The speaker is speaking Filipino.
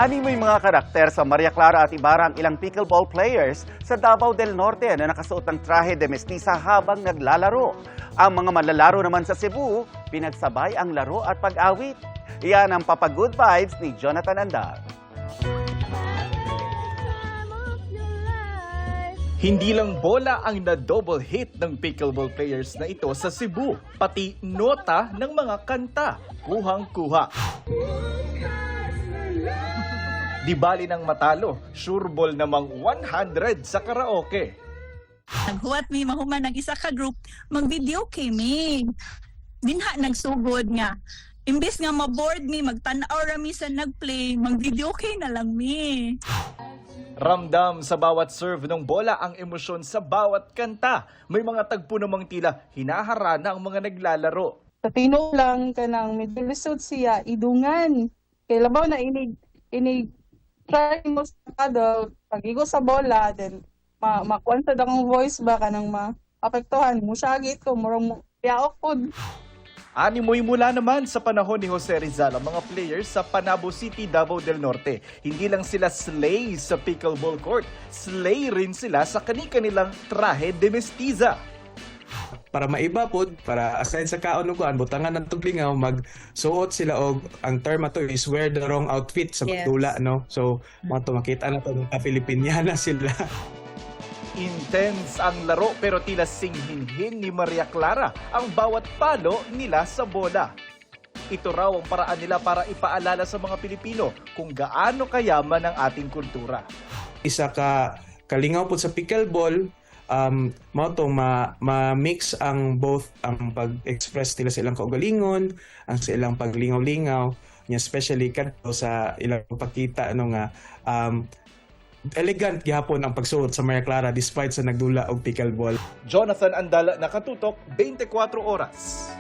Animoy mga karakter sa Maria Clara at Ibarra ang ilang pickleball players sa Davao del Norte na nakasuot ng traje de mestiza habang naglalaro. Ang mga manlalaro naman sa Cebu, pinagsabay ang laro at pag-awit. Iyan ang Papa Good Vibes ni Jonathan Andal. Hindi lang bola ang na-double hit ng pickleball players na ito sa Cebu, pati nota ng mga kanta, kuhang-kuha. Di bali ng matalo, sureball namang 100 sa karaoke. Naghuwat mi mahuman ng isa ka group, mag-video kami. Dinha nagsugod nga. Imbes nga ma-board mi, magtanaw rami sa nagplay, mag-video kay na lang mi. Ramdam sa bawat serve ng bola ang emosyon sa bawat kanta. May mga tagpo namang tila hinaharana ang mga naglalaro. Sa tinog lang kanang medyo lisod siya, idungan. Kaya labaw na inig try mo sa paddle, pag-igo sa bola, then makuan sa dakong voice ba kanang maapektuhan mo siya ko, murang piaok po. Animoy mula naman sa panahon ni Jose Rizal ang mga players sa Panabo City, Davao del Norte. Hindi lang sila slay sa pickleball court, slay rin sila sa kani-kanilang traje de mestiza. Para maiba po, para aside sa kaon ko, butangan ng tuglingaw, magsuot sila og ang term ato is wear the wrong outfit sa pagdula, no? So, makita na to mga Filipiniana sila. Intense ang laro pero tila singhinhin ni Maria Clara ang bawat palo nila sa bola. Ito raw ang paraan nila para ipaalala sa mga Pilipino kung gaano kayaman ang ating kultura. Isa ka kalingaw po sa pickleball, ma-mix ang both ang pag-express nila sa ilang kaugalingon, ang sa ilang paglingaw-lingaw, especially kadto sa ilang pagkita nga elegant gihapon ang pagsuot sa Maria Clara despite sa nagdula og pickleball. Jonathan Andala, nakatutok, 24 oras.